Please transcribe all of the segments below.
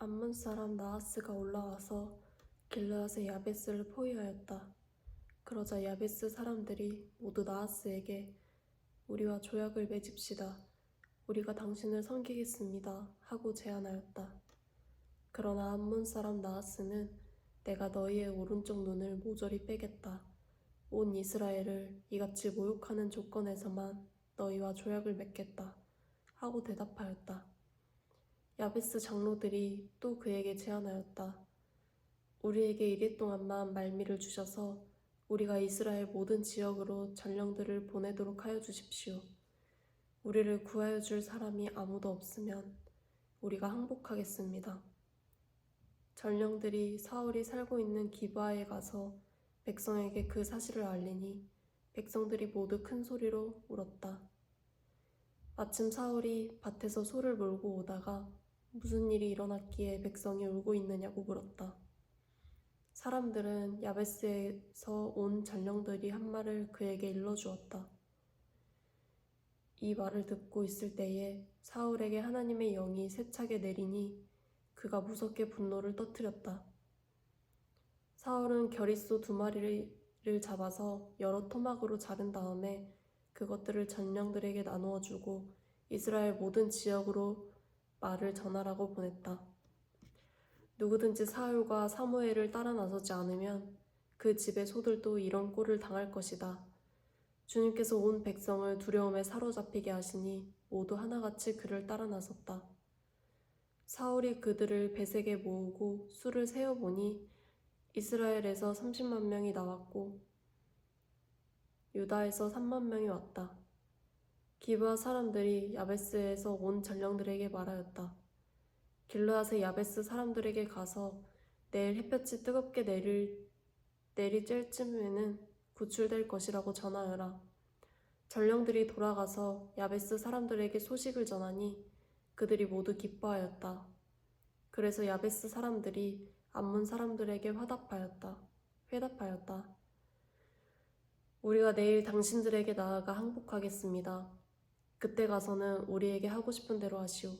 암몬 사람 나하스가 올라와서 길르앗의 야베스를 포위하였다. 그러자 야베스 사람들이 모두 나하스에게 우리와 조약을 맺읍시다. 우리가 당신을 섬기겠습니다. 하고 제안하였다. 그러나 암몬 사람 나하스는 내가 너희의 오른쪽 눈을 모조리 빼겠다. 온 이스라엘을 이같이 모욕하는 조건에서만 너희와 조약을 맺겠다. 하고 대답하였다. 야베스 장로들이 또 그에게 제안하였다. 우리에게 이리 동안만 말미를 주셔서 우리가 이스라엘 모든 지역으로 전령들을 보내도록 하여 주십시오. 우리를 구하여 줄 사람이 아무도 없으면 우리가 항복하겠습니다. 전령들이 사울이 살고 있는 기브아에 가서 백성에게 그 사실을 알리니 백성들이 모두 큰 소리로 울었다. 마침 사울이 밭에서 소를 몰고 오다가 무슨 일이 일어났기에 백성이 울고 있느냐고 물었다. 사람들은 야베스에서 온 전령들이 한 말을 그에게 일러주었다. 이 말을 듣고 있을 때에 사울에게 하나님의 영이 세차게 내리니 그가 무섭게 분노를 터뜨렸다. 사울은 겨릿소 2마리를 잡아서 여러 토막으로 자른 다음에 그것들을 전령들에게 나누어 주고 이스라엘 모든 지역으로 말을 전하라고 보냈다. 누구든지 사울과 사무엘을 따라 나서지 않으면 그 집의 소들도 이런 꼴을 당할 것이다. 주님께서 온 백성을 두려움에 사로잡히게 하시니 모두 하나같이 그를 따라 나섰다. 사울이 그들을 베색에 모으고 수를 세어보니 이스라엘에서 30만 명이 나왔고 유다에서 3만 명이 왔다. 기브아 사람들이 야베스에서 온 전령들에게 말하였다. 길르앗의 야베스 사람들에게 가서 내일 햇볕이 뜨겁게 내리쬐 쯤에는 구출될 것이라고 전하여라. 전령들이 돌아가서 야베스 사람들에게 소식을 전하니 그들이 모두 기뻐하였다. 그래서 야베스 사람들이 암몬 사람들에게 회답하였다. 우리가 내일 당신들에게 나아가 항복하겠습니다. 그때 가서는 우리에게 하고 싶은 대로 하시오.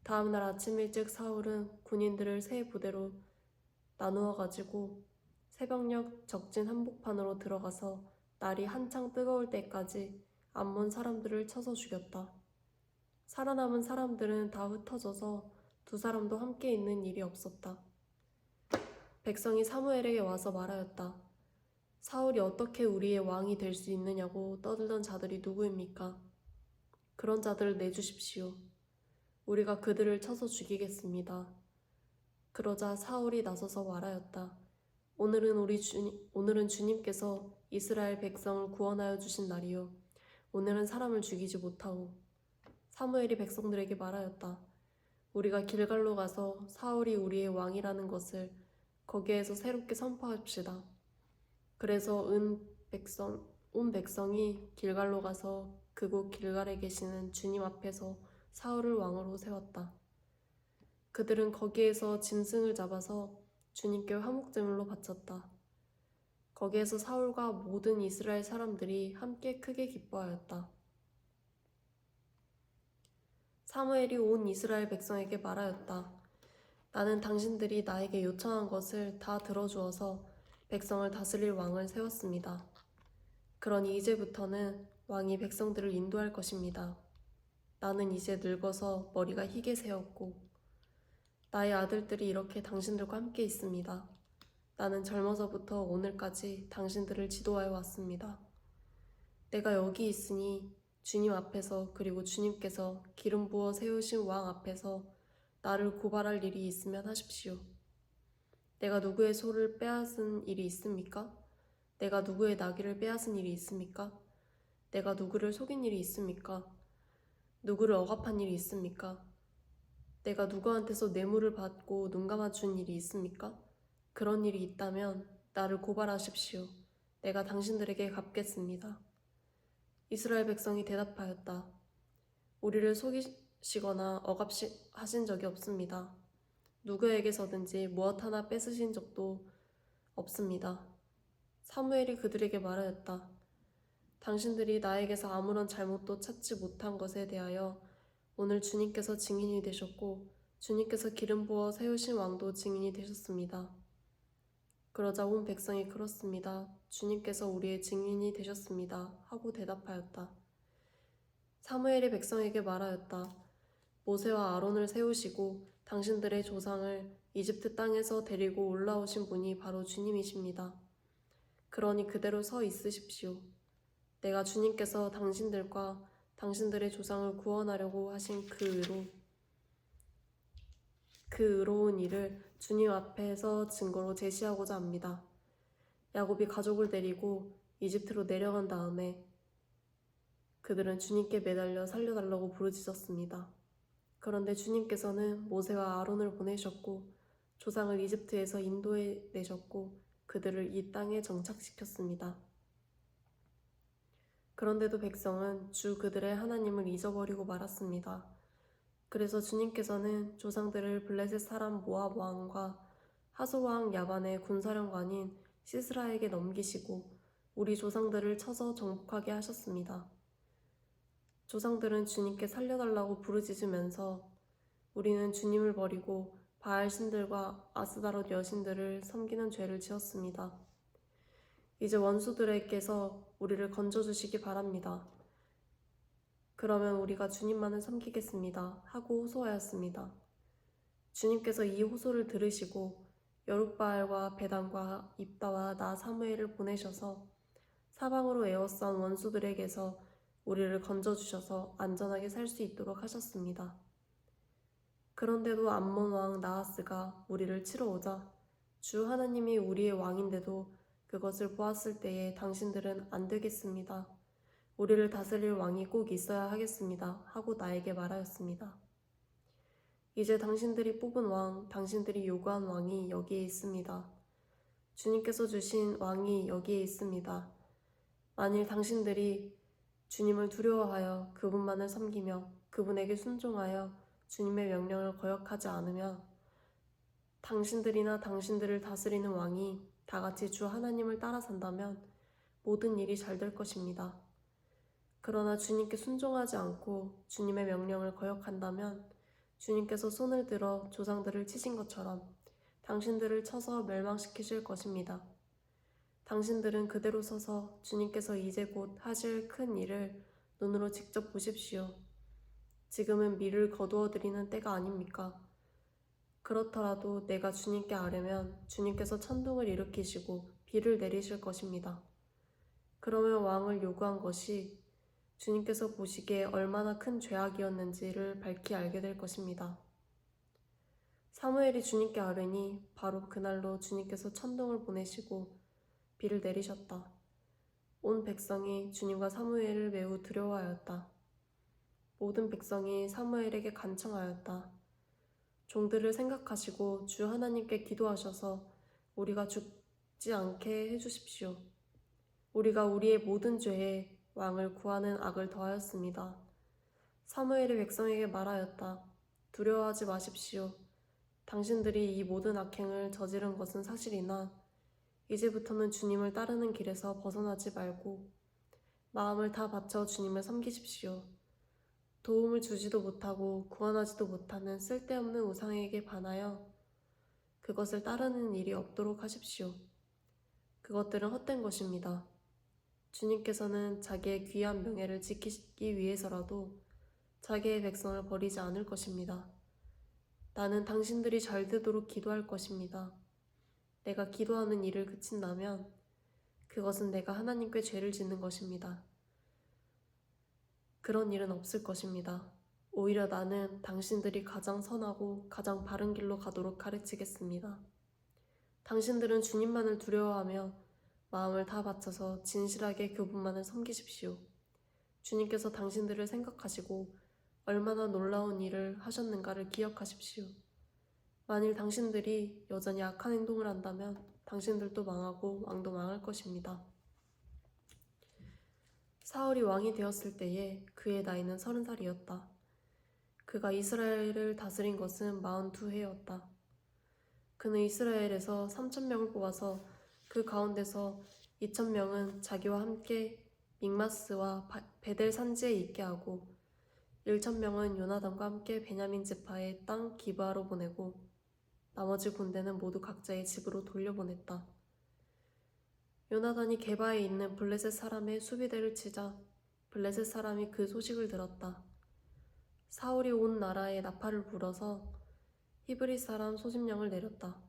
다음 날 아침 일찍 사울은 군인들을 세 부대로 나누어 가지고 새벽녘 적진 한복판으로 들어가서 날이 한창 뜨거울 때까지 암몬 사람들을 쳐서 죽였다. 살아남은 사람들은 다 흩어져서 2사람도 함께 있는 일이 없었다. 백성이 사무엘에게 와서 말하였다. 사울이 어떻게 우리의 왕이 될 수 있느냐고 떠들던 자들이 누구입니까? 그런 자들을 내주십시오. 우리가 그들을 쳐서 죽이겠습니다. 그러자 사울이 나서서 말하였다. 오늘은 주님께서 이스라엘 백성을 구원하여 주신 날이요. 오늘은 사람을 죽이지 못하오. 사무엘이 백성들에게 말하였다. 우리가 길갈로 가서 사울이 우리의 왕이라는 것을 거기에서 새롭게 선포합시다. 그래서 온 백성이 길갈로 가서 그곳 길갈에 계시는 주님 앞에서 사울을 왕으로 세웠다. 그들은 거기에서 짐승을 잡아서 주님께 화목제물로 바쳤다. 거기에서 사울과 모든 이스라엘 사람들이 함께 크게 기뻐하였다. 사무엘이 온 이스라엘 백성에게 말하였다. 나는 당신들이 나에게 요청한 것을 다 들어주어서 백성을 다스릴 왕을 세웠습니다. 그러니 이제부터는 왕이 백성들을 인도할 것입니다. 나는 이제 늙어서 머리가 희게 새었고 나의 아들들이 이렇게 당신들과 함께 있습니다. 나는 젊어서부터 오늘까지 당신들을 지도하여 왔습니다. 내가 여기 있으니 주님 앞에서 그리고 주님께서 기름 부어 세우신 왕 앞에서 나를 고발할 일이 있으면 하십시오. 내가 누구의 소를 빼앗은 일이 있습니까? 내가 누구의 나귀를 빼앗은 일이 있습니까? 내가 누구를 속인 일이 있습니까? 누구를 억압한 일이 있습니까? 내가 누구한테서 뇌물을 받고 눈 감아준 일이 있습니까? 그런 일이 있다면 나를 고발하십시오. 내가 당신들에게 갚겠습니다. 이스라엘 백성이 대답하였다. 우리를 속이시거나 억압하신 적이 없습니다. 누구에게서든지 무엇 하나 뺏으신 적도 없습니다. 사무엘이 그들에게 말하였다. 당신들이 나에게서 아무런 잘못도 찾지 못한 것에 대하여 오늘 주님께서 증인이 되셨고 주님께서 기름 부어 세우신 왕도 증인이 되셨습니다. 그러자 온 백성이 그렇습니다. 주님께서 우리의 증인이 되셨습니다. 하고 대답하였다. 사무엘이 백성에게 말하였다. 모세와 아론을 세우시고 당신들의 조상을 이집트 땅에서 데리고 올라오신 분이 바로 주님이십니다. 그러니 그대로 서 있으십시오. 내가 주님께서 당신들과 당신들의 조상을 구원하려고 하신 그 의로운 일을 주님 앞에서 증거로 제시하고자 합니다. 야곱이 가족을 데리고 이집트로 내려간 다음에 그들은 주님께 매달려 살려달라고 부르짖었습니다. 그런데 주님께서는 모세와 아론을 보내셨고 조상을 이집트에서 인도해 내셨고 그들을 이 땅에 정착시켰습니다. 그런데도 백성은 주 그들의 하나님을 잊어버리고 말았습니다. 그래서 주님께서는 조상들을 블레셋 사람 모압 왕과 하솔 왕 야반의 군사령관인 시스라에게 넘기시고 우리 조상들을 쳐서 정복하게 하셨습니다. 조상들은 주님께 살려달라고 부르짖으면서 우리는 주님을 버리고 바알 신들과 아스다롯 여신들을 섬기는 죄를 지었습니다. 이제 원수들에게서 우리를 건져주시기 바랍니다. 그러면 우리가 주님만을 섬기겠습니다. 하고 호소하였습니다. 주님께서 이 호소를 들으시고 여룻바알과 베단과 입다와 나 사무엘을 보내셔서 사방으로 에워싼 원수들에게서 우리를 건져주셔서 안전하게 살 수 있도록 하셨습니다. 그런데도 암몬 왕 나하스가 우리를 치러 오자 주 하나님이 우리의 왕인데도 그것을 보았을 때에 당신들은 안 되겠습니다. 우리를 다스릴 왕이 꼭 있어야 하겠습니다. 하고 나에게 말하였습니다. 이제 당신들이 뽑은 왕, 당신들이 요구한 왕이 여기에 있습니다. 주님께서 주신 왕이 여기에 있습니다. 만일 당신들이 주님을 두려워하여 그분만을 섬기며 그분에게 순종하여 주님의 명령을 거역하지 않으면 당신들이나 당신들을 다스리는 왕이 다 같이 주 하나님을 따라 산다면 모든 일이 잘 될 것입니다. 그러나 주님께 순종하지 않고 주님의 명령을 거역한다면 주님께서 손을 들어 조상들을 치신 것처럼 당신들을 쳐서 멸망시키실 것입니다. 당신들은 그대로 서서 주님께서 이제 곧 하실 큰 일을 눈으로 직접 보십시오. 지금은 밀을 거두어 드리는 때가 아닙니까? 그렇더라도 내가 주님께 아뢰면 주님께서 천둥을 일으키시고 비를 내리실 것입니다. 그러면 왕을 요구한 것이 주님께서 보시기에 얼마나 큰 죄악이었는지를 밝히 알게 될 것입니다. 사무엘이 주님께 아뢰니 바로 그날로 주님께서 천둥을 보내시고 비를 내리셨다. 온 백성이 주님과 사무엘을 매우 두려워하였다. 모든 백성이 사무엘에게 간청하였다. 종들을 생각하시고 주 하나님께 기도하셔서 우리가 죽지 않게 해주십시오. 우리가 우리의 모든 죄에 왕을 구하는 악을 더하였습니다. 사무엘이 백성에게 말하였다. 두려워하지 마십시오. 당신들이 이 모든 악행을 저지른 것은 사실이나 이제부터는 주님을 따르는 길에서 벗어나지 말고 마음을 다 바쳐 주님을 섬기십시오. 도움을 주지도 못하고 구원하지도 못하는 쓸데없는 우상에게 반하여 그것을 따르는 일이 없도록 하십시오. 그것들은 헛된 것입니다. 주님께서는 자기의 귀한 명예를 지키기 위해서라도 자기의 백성을 버리지 않을 것입니다. 나는 당신들이 잘 되도록 기도할 것입니다. 내가 기도하는 일을 그친다면 그것은 내가 하나님께 죄를 짓는 것입니다. 그런 일은 없을 것입니다. 오히려 나는 당신들이 가장 선하고 가장 바른 길로 가도록 가르치겠습니다. 당신들은 주님만을 두려워하며 마음을 다 바쳐서 진실하게 그분만을 섬기십시오. 주님께서 당신들을 생각하시고 얼마나 놀라운 일을 하셨는가를 기억하십시오. 만일 당신들이 여전히 악한 행동을 한다면 당신들도 망하고 왕도 망할 것입니다. 사울이 왕이 되었을 때에 그의 나이는 30살이었다. 그가 이스라엘을 다스린 것은 42해였다. 그는 이스라엘에서 3,000명을 뽑아서 그 가운데서 2,000명은 자기와 함께 믹마스와 베델 산지에 있게 하고 1,000명은 요나단과 함께 베냐민 지파의 땅 기브아로 보내고 나머지 군대는 모두 각자의 집으로 돌려보냈다. 요나단이 게바에 있는 블레셋 사람의 수비대를 치자 블레셋 사람이 그 소식을 들었다. 사울이 온 나라에 나팔을 불어서 히브리 사람 소집령을 내렸다.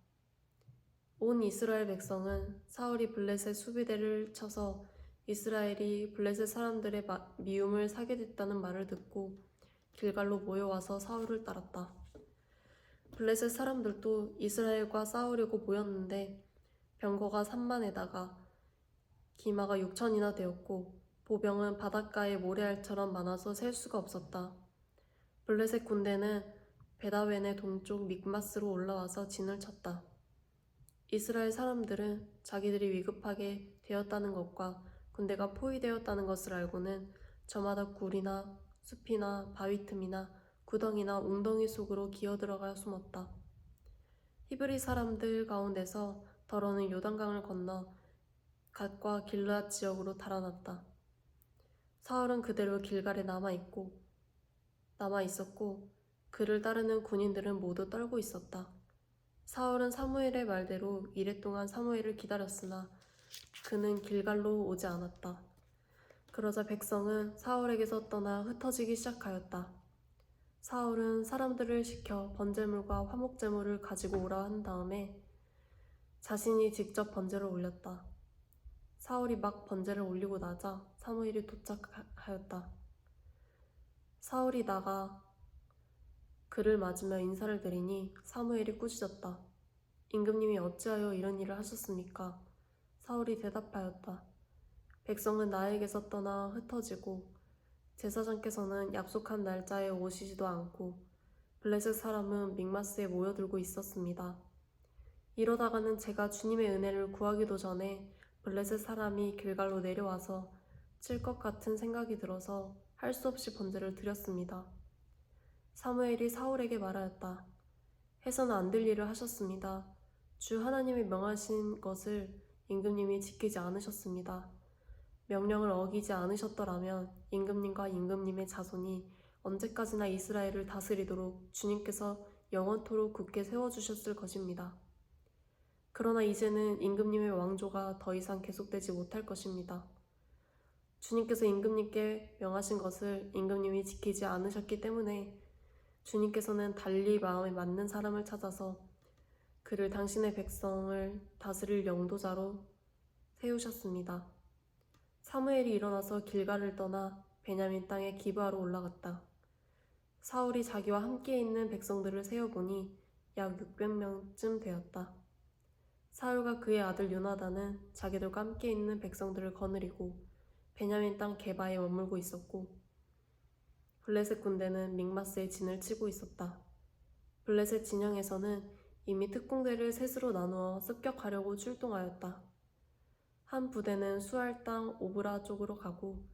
온 이스라엘 백성은 사울이 블레셋 수비대를 쳐서 이스라엘이 블레셋 사람들의 미움을 사게 됐다는 말을 듣고 길갈로 모여와서 사울을 따랐다. 블레셋 사람들도 이스라엘과 싸우려고 모였는데 병거가 3만에다가 기마가 6천이나 되었고 보병은 바닷가의 모래알처럼 많아서 셀 수가 없었다. 블레셋 군대는 베다웬의 동쪽 믹마스로 올라와서 진을 쳤다. 이스라엘 사람들은 자기들이 위급하게 되었다는 것과 군대가 포위되었다는 것을 알고는 저마다 굴이나 숲이나 바위 틈이나 구덩이나 웅덩이 속으로 기어들어가 숨었다. 히브리 사람들 가운데서 더러는 요단강을 건너 갓과 길르앗 지역으로 달아났다. 사울은 그대로 길갈에 남아 있었고 그를 따르는 군인들은 모두 떨고 있었다. 사울은 사무엘의 말대로 이랫동안 사무엘을 기다렸으나 그는 길갈로 오지 않았다. 그러자 백성은 사울에게서 떠나 흩어지기 시작하였다. 사울은 사람들을 시켜 번제물과 화목제물을 가지고 오라 한 다음에 자신이 직접 번제를 올렸다. 사울이 막 번제를 올리고 나자 사무엘이 도착하였다. 사울이 나가 그를 맞으며 인사를 드리니 사무엘이 꾸짖었다. 임금님이 어찌하여 이런 일을 하셨습니까? 사울이 대답하였다. 백성은 나에게서 떠나 흩어지고 제사장께서는 약속한 날짜에 오시지도 않고 블레셋 사람은 믹마스에 모여들고 있었습니다. 이러다가는 제가 주님의 은혜를 구하기도 전에 블레셋 사람이 길갈로 내려와서 칠 것 같은 생각이 들어서 할 수 없이 번제를 드렸습니다. 사무엘이 사울에게 말하였다. 해서는 안 될 일을 하셨습니다. 주 하나님이 명하신 것을 임금님이 지키지 않으셨습니다. 명령을 어기지 않으셨더라면 임금님과 임금님의 자손이 언제까지나 이스라엘을 다스리도록 주님께서 영원토록 굳게 세워주셨을 것입니다. 그러나 이제는 임금님의 왕조가 더 이상 계속되지 못할 것입니다. 주님께서 임금님께 명하신 것을 임금님이 지키지 않으셨기 때문에 주님께서는 달리 마음에 맞는 사람을 찾아서 그를 당신의 백성을 다스릴 영도자로 세우셨습니다. 사무엘이 일어나서 길갈을 떠나 베냐민 땅의 기브아로 올라갔다. 사울이 자기와 함께 있는 백성들을 세어보니 약 600명쯤 되었다. 사울과 그의 아들 요나단은 자기들과 함께 있는 백성들을 거느리고 베냐민 땅 게바에 머물고 있었고 블레셋 군대는 믹마스에 진을 치고 있었다. 블레셋 진영에서는 이미 특공대를 셋으로 나누어 습격하려고 출동하였다. 한 부대는 수알 땅 오브라 쪽으로 가고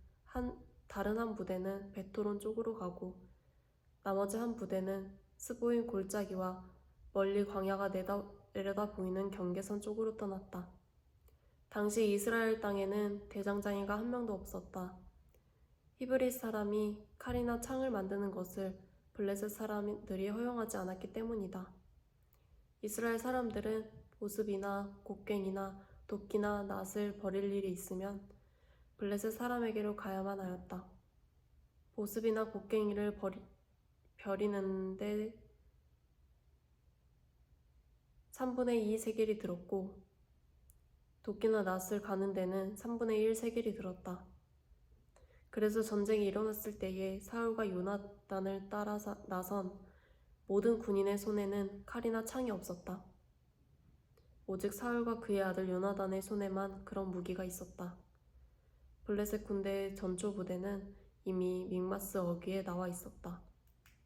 다른 한 부대는 베토론 쪽으로 가고 나머지 한 부대는 스보임 골짜기와 멀리 광야가 내려다 보이는 경계선 쪽으로 떠났다. 당시 이스라엘 땅에는 대장장이가 한 명도 없었다. 히브리 사람이 칼이나 창을 만드는 것을 블레셋 사람들이 허용하지 않았기 때문이다. 이스라엘 사람들은 보습이나 곡괭이나 도끼나 낫을 버릴 일이 있으면 블레셋 사람에게로 가야만 하였다. 보습이나 곡괭이를 버리는데 3분의 2 세겔이 들었고 도끼나 낫을 가는 데는 3분의 1 세겔이 들었다. 그래서 전쟁이 일어났을 때에 사울과 요나단을 따라 나선 모든 군인의 손에는 칼이나 창이 없었다. 오직 사울과 그의 아들 요나단의 손에만 그런 무기가 있었다. 블레셋 군대의 전초 부대는 이미 믹마스 어귀에 나와 있었다.